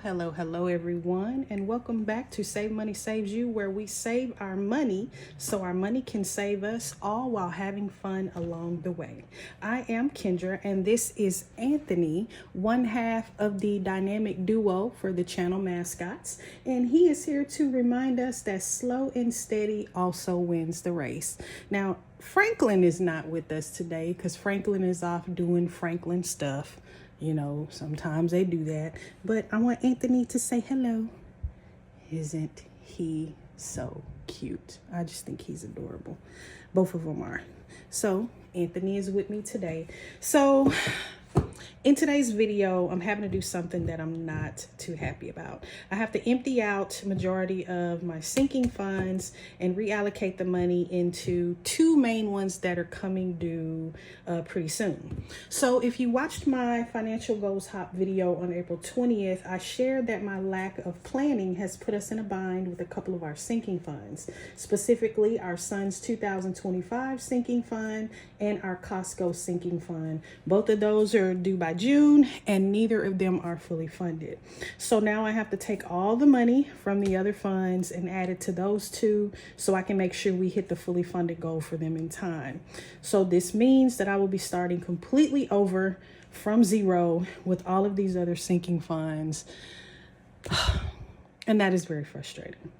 Hello everyone, and welcome back to Save Money Saves You, where we save our money so our money can save us, all while having fun along the way. I am Kendra, and this is Anthony, one half of the dynamic duo for the channel mascots, and he is here to remind us that slow and steady also wins the race. Now, Franklin is not with us today because Franklin is off doing Franklin stuff. You know, sometimes they do that. But I want Anthony to say hello. Isn't he so cute? I just think he's adorable. Both of them are. So Anthony is with me today. So in today's video, I'm having to do something that I'm not too happy about. I have to empty out majority of my sinking funds and reallocate the money into two main ones that are coming due pretty soon. So if you watched my financial goals hop video on April 20th, I shared that my lack of planning has put us in a bind with a couple of our sinking funds, specifically our son's 2025 sinking fund and our Costco sinking fund. Both of those are due by June, and neither of them are fully funded. So now I have to take all the money from the other funds and add it to those two so I can make sure we hit the fully funded goal for them in time. So this means that I will be starting completely over from zero with all of these other sinking funds. And that is very frustrating.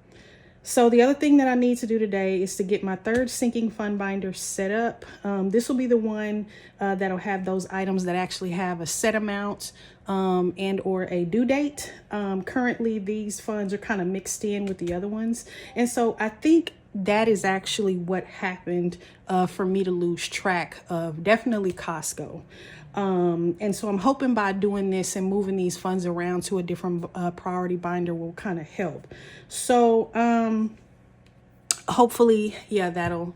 So the other thing that I need to do today is to get my third sinking fund binder set up. This will be the one that'll have those items that actually have a set amount and or a due date. Currently, these funds are kind of mixed in with the other ones. And so I think that is actually what happened for me to lose track of definitely Costco. And so I'm hoping by doing this and moving these funds around to a different priority binder will kind of help. So hopefully, yeah, that'll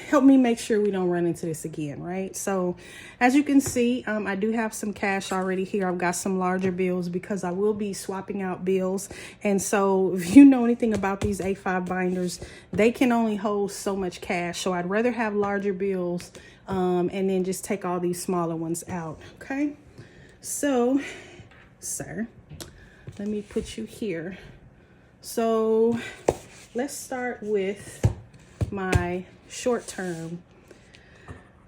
help me make sure we don't run into this again, right? So as you can see, I do have some cash already here. I've got some larger bills because I will be swapping out bills. And so if you know anything about these A5 binders, they can only hold so much cash. So I'd rather have larger bills and then just take all these smaller ones out. Okay. So, sir, let me put you here. So let's start with my short-term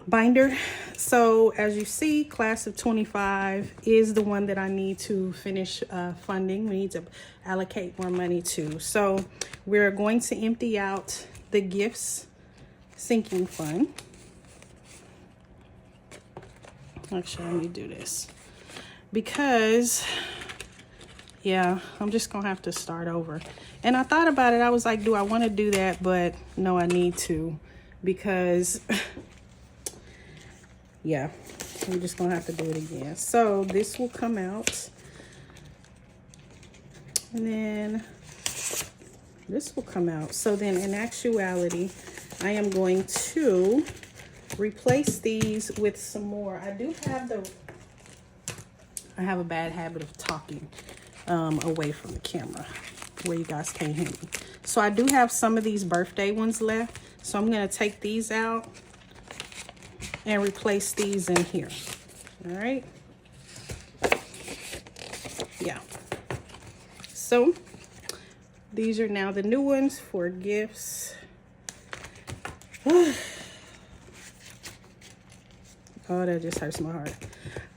binder. So as you see, class of 25 is the one that I need to finish funding. We need to allocate more money to. So we're going to empty out the gifts sinking fund. Actually, let me do this because yeah, I'm just gonna have to start over. And I thought about it. I was like, do I want to do that? But no, I need to, because yeah, I'm just gonna have to do it again. So this will come out, and then this will come out. So then in actuality, I am going to replace these with some more. I have a bad habit of talking away from the camera where you guys can't hear me. So I do have some of these birthday ones left. So I'm going to take these out and replace these in here. All right. Yeah. So these are now the new ones for gifts. Oh, that just hurts my heart.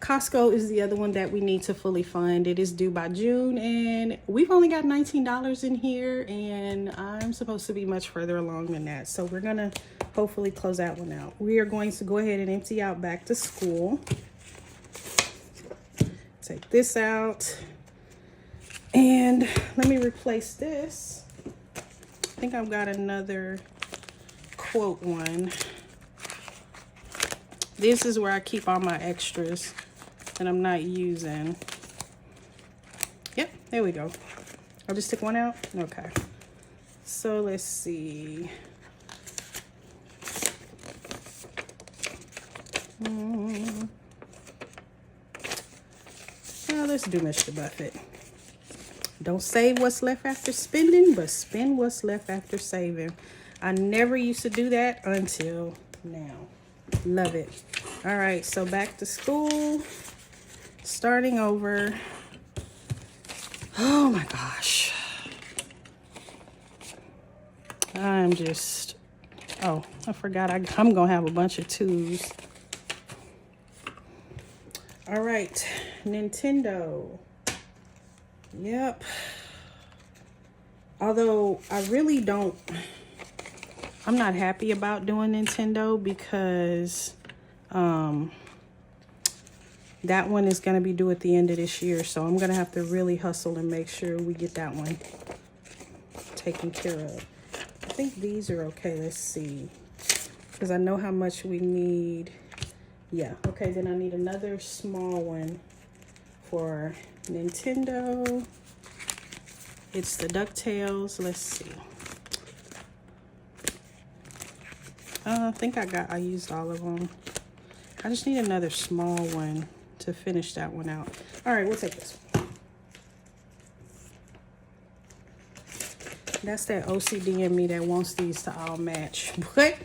Costco is the other one that we need to fully fund. It is due by June, and we've only got $19 in here, and I'm supposed to be much further along than that. So we're gonna hopefully close that one out. We are going to go ahead and empty out back to school. Take this out, and let me replace this. I think I've got another quote one. This is where I keep all my extras that I'm not using. Yep, there we go. I'll just take one out. Okay. So let's see. Well, let's do Mr. Buffett. Don't save what's left after spending, but spend what's left after saving. I never used to do that until now. Love it. All right, so back to school, starting over. Oh my gosh. I'm just, oh, I forgot I'm gonna have a bunch of 2s. All right, Nintendo. Yep. Although I really don't, I'm not happy about doing Nintendo because that one is going to be due at the end of this year. So I'm going to have to really hustle and make sure we get that one taken care of. I think these are okay. Let's see. Because I know how much we need. Yeah. Okay, then I need another small one for Nintendo. It's the DuckTales. Let's see. I think I used all of them. I just need another small one to finish that one out. All right, we'll take this one. That's that OCD in me that wants these to all match. But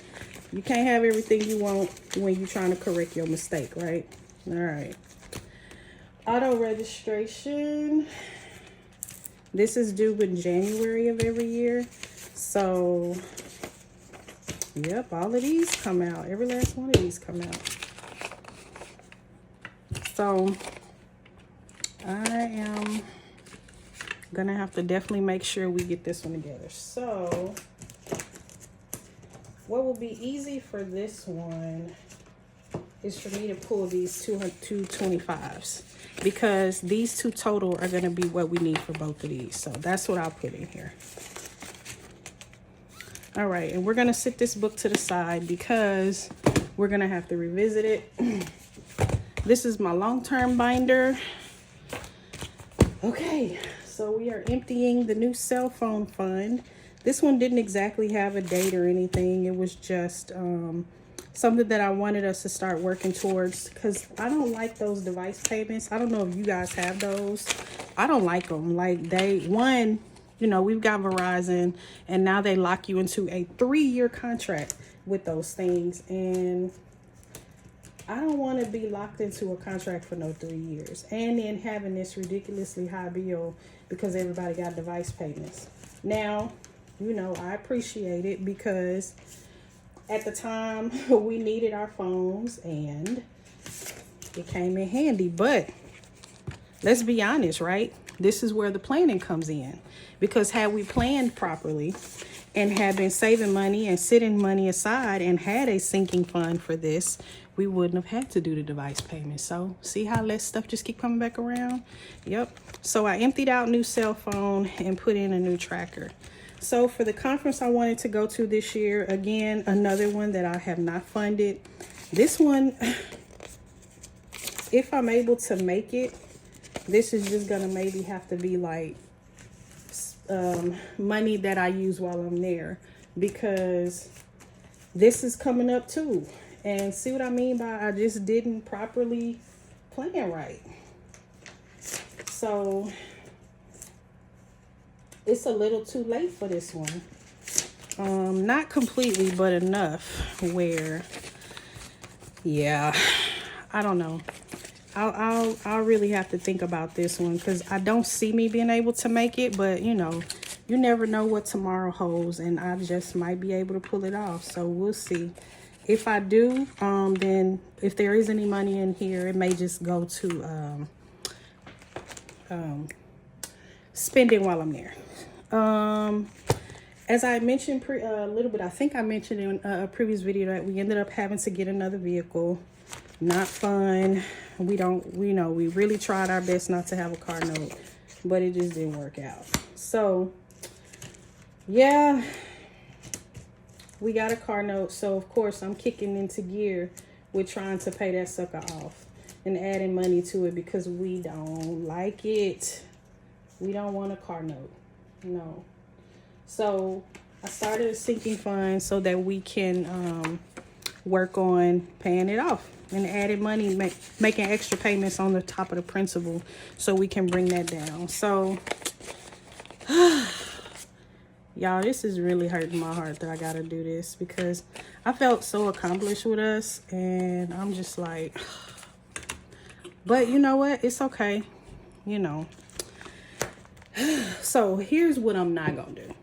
you can't have everything you want when you're trying to correct your mistake, right? All right. Auto registration. This is due in January of every year. So, yep, all of these come out. Every last one of these come out. So, I am gonna have to definitely make sure we get this one together. So, what will be easy for this one is for me to pull these two 25s, because these two total are going to be what we need for both of these. So that's what I'll put in here. All right, and we're going to sit this book to the side because we're going to have to revisit it. This is my long-term binder. Okay, so we are emptying the new cell phone fund. This one didn't exactly have a date or anything. It was just something that I wanted us to start working towards, because I don't like those device payments. I don't know if you guys have those. I don't like them. Like, you know, we've got Verizon, and now they lock you into a 3-year contract with those things. And I don't want to be locked into a contract for no 3 years. And then having this ridiculously high bill because everybody got device payments. Now, you know, I appreciate it because at the time we needed our phones and it came in handy. But let's be honest, right? This is where the planning comes in, because had we planned properly and had been saving money and setting money aside and had a sinking fund for this, we wouldn't have had to do the device payment. So see how less stuff just keep coming back around? Yep. So I emptied out new cell phone and put in a new tracker. So for the conference I wanted to go to this year, again, another one that I have not funded. This one, if I'm able to make it, this is just gonna maybe have to be like money that I use while I'm there, because this is coming up too. And see what I mean by I just didn't properly plan right. So it's a little too late for this one. Not completely, but enough where, yeah, I don't know. I'll really have to think about this one, because I don't see me being able to make it, but you know, you never know what tomorrow holds, and I just might be able to pull it off. So we'll see. If I do, then if there is any money in here, it may just go to spending while I'm there. As I mentioned a little bit, I think I mentioned in a previous video that we ended up having to get another vehicle. Not fun. We really tried our best not to have a car note, but it just didn't work out. So yeah, we got a car note. So of course I'm kicking into gear with trying to pay that sucker off and adding money to it, because we don't like it. We don't want a car note. No. So I started a sinking fund so that we can work on paying it off and adding money, making extra payments on the top of the principal so we can bring that down. So y'all, this is really hurting my heart that I gotta do this, because I felt so accomplished with us, and I'm just like, but you know what? It's okay. You know, So here's what I'm not going to do.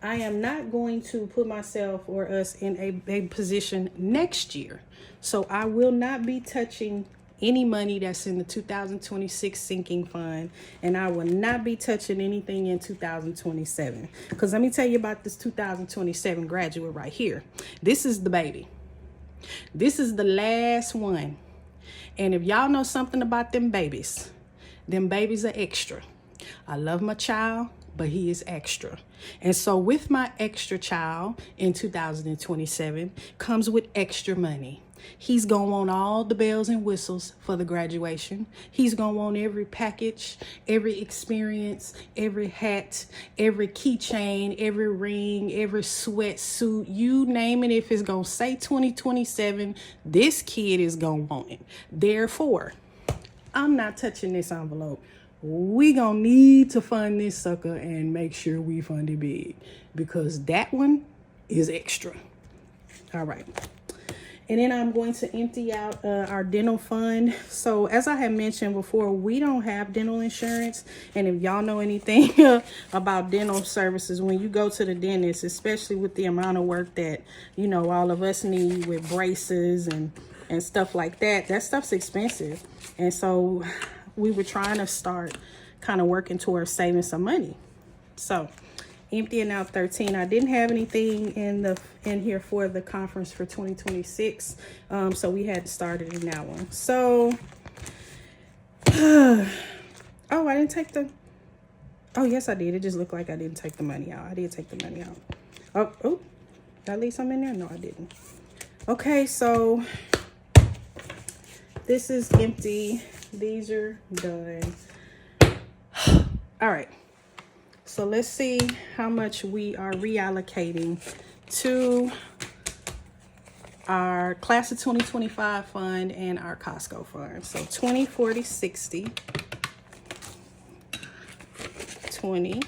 I am not going to put myself or us in a position next year. So I will not be touching any money that's in the 2026 sinking fund, and I will not be touching anything in 2027. Because let me tell you about this 2027 graduate right here. This is the baby. This is the last one. And if y'all know something about them babies are extra. I love my child, but he is extra. And so with my extra child in 2027 comes with extra money. He's going to want all the bells and whistles for the graduation. He's going to want every package, every experience, every hat, every keychain, every ring, every sweatsuit, you name it. If it's going to say 2027, this kid is going to want it. Therefore, I'm not touching this envelope. We gonna need to fund this sucker and make sure we fund it big, because that one is extra. All right. And then I'm going to empty out our dental fund. So as I had mentioned before, we don't have dental insurance. And if y'all know anything about dental services, when you go to the dentist, especially with the amount of work that, you know, all of us need with braces and stuff like that, that stuff's expensive. And so we were trying to start kind of working towards saving some money. So emptying out 13. I didn't have anything in here for the conference for 2026. So we had started in that one. So oh, I didn't take the, oh yes I did. It just looked like I didn't take the money out. I did take the money out. Oh, did I leave some in there? No, I didn't. Okay, so this is empty. These are done. All right. So let's see how much we are reallocating to our class of 2025 fund and our Costco fund. So 20, 40, 60, 20,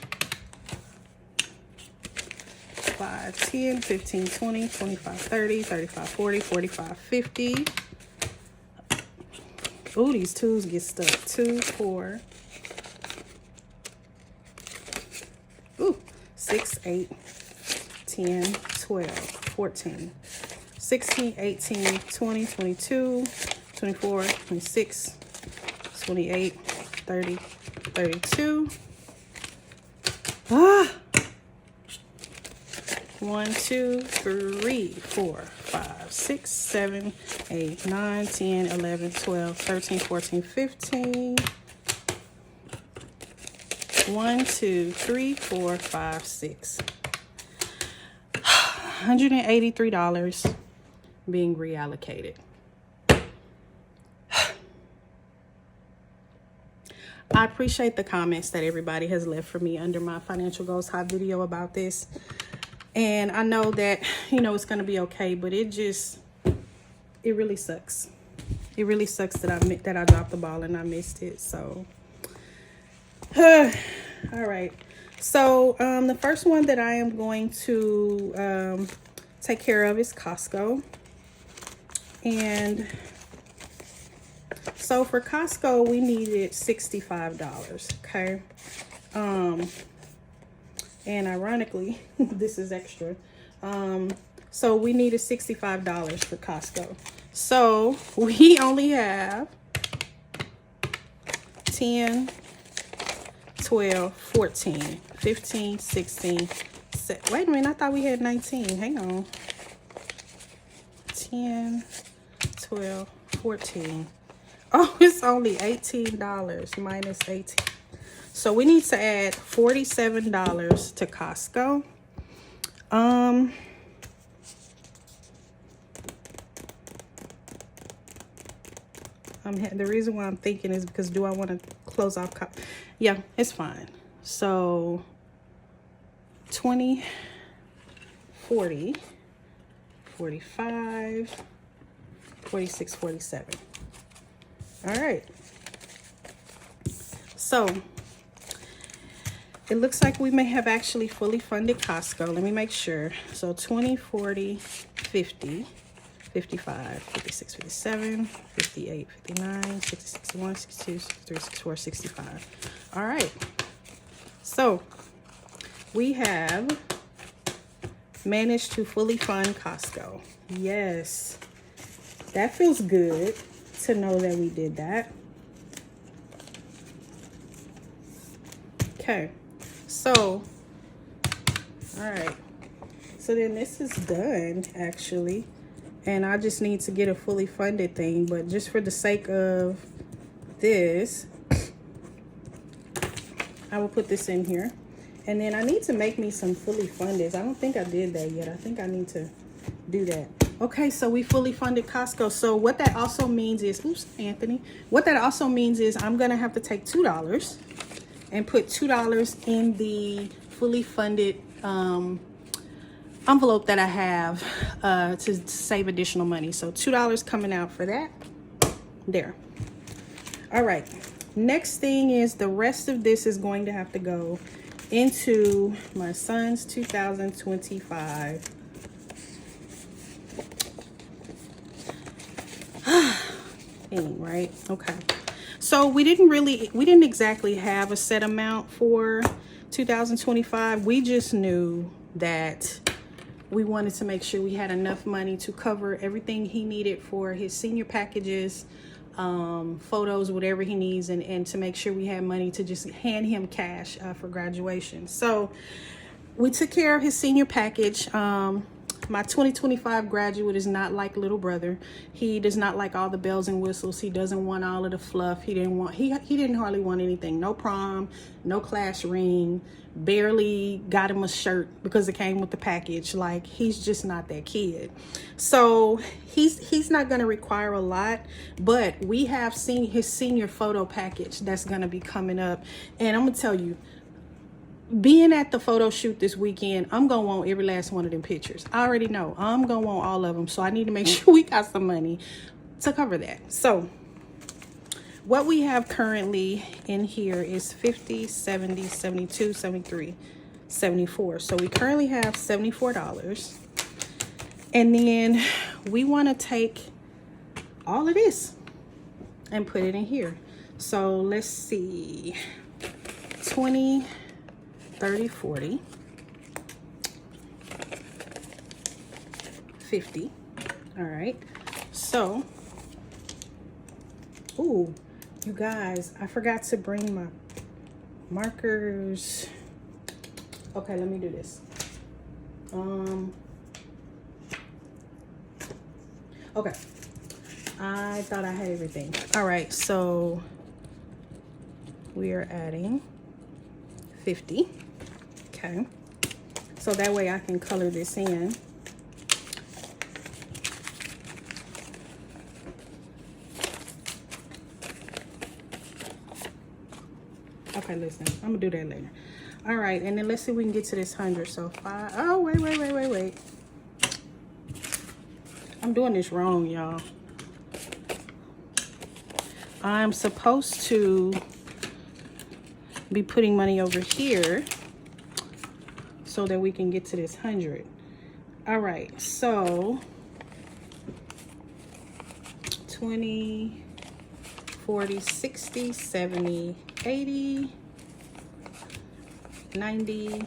5, 10, 15, 20, 25, 30, 35, 40, 45, 50. Oh, these twos get stuck. 2, 4. Ooh, 6, 8, 10, 12, 14, 16, 18, 20, 22, 24, 26, 28, 30, 32. 1, 2, 3, 4, 5, 6, 7, 8, 9, 10, 11, 12, 13, 14, 15. 1, 2, 3, 4, 5, 6. $183 being reallocated. I appreciate the comments that everybody has left for me under my Financial Goals High video about this. And I know that, you know, it's going to be okay, but it really sucks. It really sucks that I dropped the ball and I missed it. So, all right. So, the first one that I am going to take care of is Costco. And so for Costco, we needed $65, okay? And ironically, this is extra. So we needed $65 for Costco. So we only have 10, 12, 14, 15, 16, wait a minute, I thought we had 19. Hang on. 10, 12, 14. Oh, it's only $18 minus 18. So we need to add $47 to Costco. The reason why I'm thinking is because do I want to close off? Yeah, it's fine. So 20, 40, 45, 46, 47. All right. So it looks like we may have actually fully funded Costco. Let me make sure. So 20, 40, 50, 55, 56, 57, 58, 59, 60, 61, 62, 63, 64, 65. All right. So we have managed to fully fund Costco. Yes, that feels good to know that we did that. Okay, so all right, so then this is done actually, and I just need to get a fully funded thing, but just for the sake of this, I will put this in here. And then I need to make me some fully funded. I don't think I did that yet. I think I need to do that. Okay, so we fully funded Costco. So what that also means is, oops, Anthony. What that also means is I'm going to have to take $2 and put $2 in the fully funded envelope that I have to save additional money. So $2 coming out for that. There. All right. Next thing is the rest of this is going to have to go into my son's 2025 thing, right? Okay. So we didn't exactly have a set amount for 2025. We just knew that we wanted to make sure we had enough money to cover everything he needed for his senior packages, photos, whatever he needs, and to make sure we had money to just hand him cash for graduation. So we took care of his senior package. My 2025 graduate is not like little brother. He does not like all the bells and whistles. He doesn't want all of the fluff. He didn't hardly want anything. No prom, no class ring, barely got him a shirt because it came with the package. Like, he's just not that kid. So he's not going to require a lot, but we have seen his senior photo package that's going to be coming up. And I'm going to tell you, being at the photo shoot this weekend, I'm going to want every last one of them pictures. I already know. I'm going to want all of them. So I need to make sure we got some money to cover that. So what we have currently in here is 50, 70, 72, 73, 74. So we currently have $74. And then we want to take all of this and put it in here. So let's see. 20, 30, 40, 50. All right. So, ooh, you guys, I forgot to bring my markers. Okay, let me do this. Okay. I thought I had everything. All right, so we are adding 50. Okay, so that way I can color this in. Okay, listen, I'm gonna do that later. All right, and then let's see if we can get to this 100. So 5. Oh, wait. I'm doing this wrong, y'all. I'm supposed to be putting money over here so that we can get to this 100. All right, so 20, 40, 60, 70, 80, 90,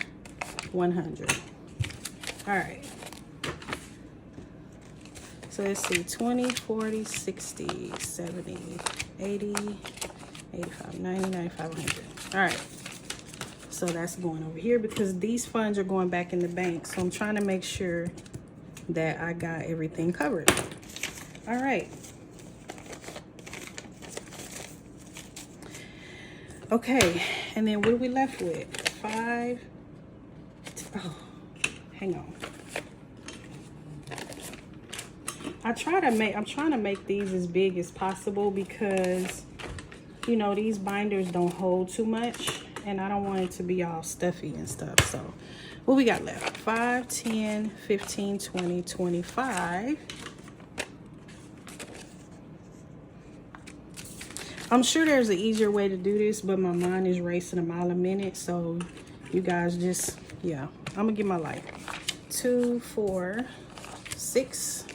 100. All right. So let's see, 20, 40, 60, 70, 80, 85, 90, 95, 100. All right. So that's going over here because these funds are going back in the bank. So I'm trying to make sure that I got everything covered. All right. Okay. And then what are we left with? 5. Oh, hang on. I'm trying to make these as big as possible because, you know, these binders don't hold too much. And I don't want it to be all stuffy and stuff. So what we got left? 5, 10, 15, 20, 25. I'm sure there's an easier way to do this, but my mind is racing a mile a minute. So you guys just, yeah, I'm gonna get my light. 2, 4, 6,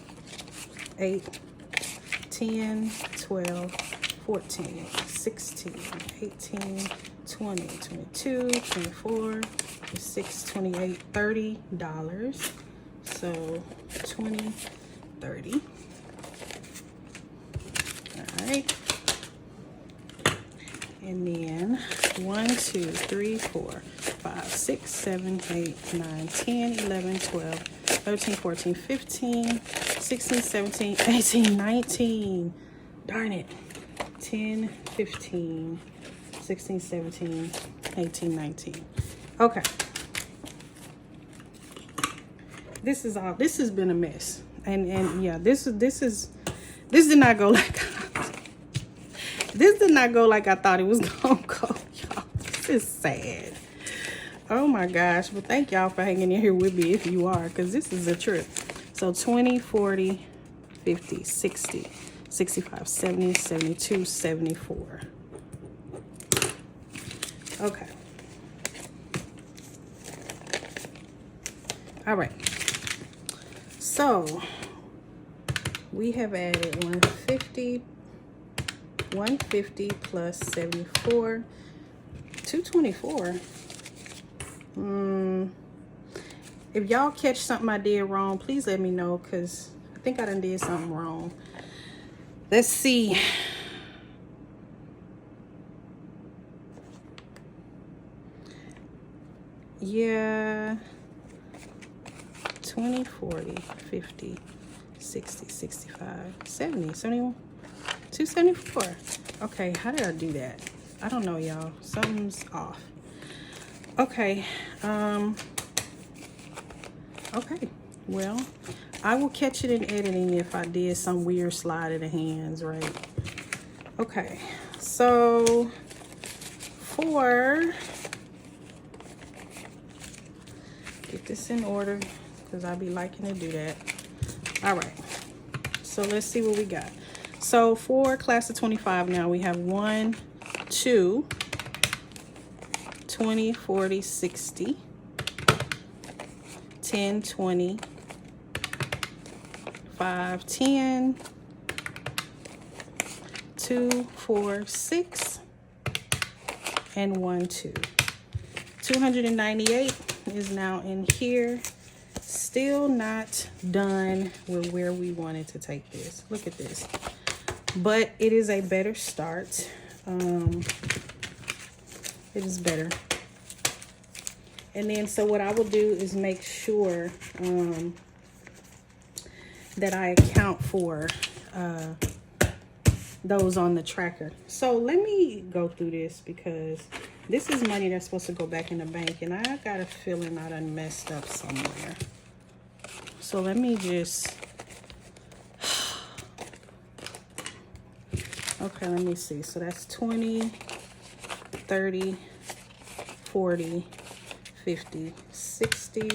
8, 10, 12, 14, 16, 18, 20, 22, 24, 26, 28, $30. So 20, 30. All right. And then 1, 2, 3, 4, 5, 6, 7, 8, 9, 10, 11, 12, 13, 14, 15, 16, 17, 18, 19. Darn it. 10, 15, 16, 17, 18, 19. Okay. This has been a mess. And yeah, this did not go like this did not go like I thought it was gonna go, y'all. This is sad. Oh my gosh. But thank y'all for hanging in here with me if you are, because this is a trip. So 20, 40, 50, 60, 65, 70, 72, 74. Okay. All right. So we have added 150 plus 74, 224. If y'all catch something I did wrong, please let me know, because I think I done did something wrong. Let's see. Yeah. 20, 40, 50, 60, 65, 70, 71, 274. Okay, how did I do that? I don't know, y'all. Something's off. Okay. Okay. Well, I will catch it in editing if I did some weird slide of the hands, right? Okay. So, get this in order, because I be liking to do that. All right. So, let's see what we got. So, for class of 25 now, we have 1, 2, 20, 40, 60, 10, 20, 5, 10, 2, 4, 6, and 1, 2. 298 is now in here. Still not done with where we wanted to take this. Look at this. But it is a better start. It is better. And then, so what I will do is make sure that I account for those on the tracker. So let me go through this, because this is money that's supposed to go back in the bank, and I got a feeling I done messed up somewhere. So let me just, okay, let me see. So that's 20, 30, 40, 50, 60,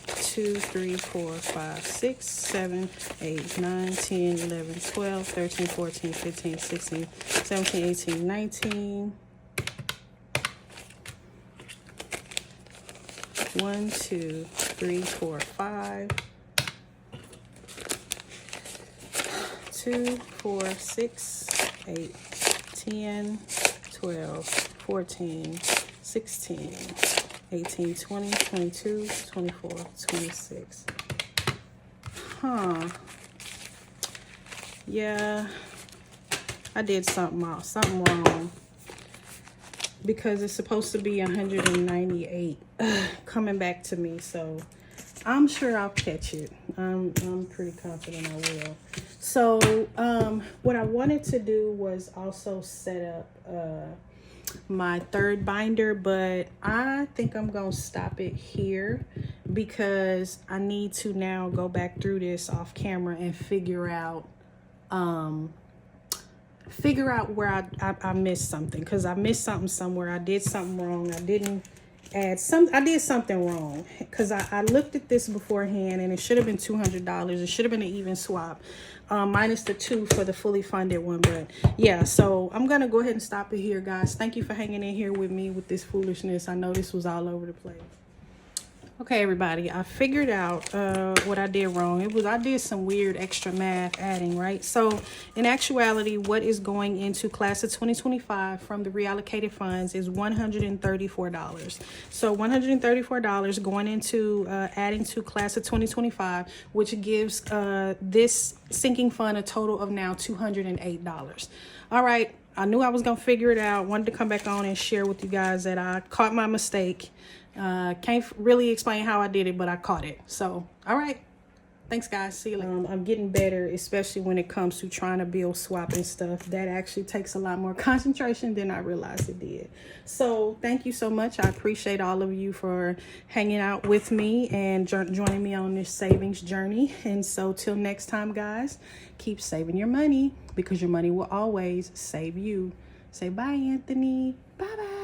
2, 3, 4, 5, 6, 7, 8, 9, 10, 11, 12, 13, 14, 15, 16, 17, 18, 19. 1, 2, 3, 4, 5. 2, 4, 6, 8, 10, 12, 14, 16, 18, 20, 22, 24, 26. Huh. Yeah. I did something wrong. Because it's supposed to be 198 coming back to me. So I'm sure I'll catch it. I'm pretty confident I will. So what I wanted to do was also set up my third binder, but I think I'm gonna stop it here, because I need to now go back through this off camera and figure out where I missed something, because I missed something somewhere. I did something wrong. I did something wrong, because I looked at this beforehand, and it should have been $200. It should have been an even swap, minus the 2 for the fully funded one. But yeah, so I'm gonna go ahead and stop it here, guys. Thank you for hanging in here with me with this foolishness. I know this was all over the place. Okay, everybody, I figured out what I did wrong. I did some weird extra math adding, right? So in actuality, what is going into class of 2025 from the reallocated funds is $134. So $134 going into adding to class of 2025, which gives this sinking fund a total of now $208. All right, I knew I was gonna figure it out. Wanted to come back on and share with you guys that I caught my mistake. Can't really explain how I did it, but I caught it. So, all right. Thanks, guys. See you later. I'm getting better, especially when it comes to trying to build swap and stuff. That actually takes a lot more concentration than I realized it did. So thank you so much. I appreciate all of you for hanging out with me and joining me on this savings journey. And so till next time, guys, keep saving your money because your money will always save you. Say bye, Anthony. Bye-bye.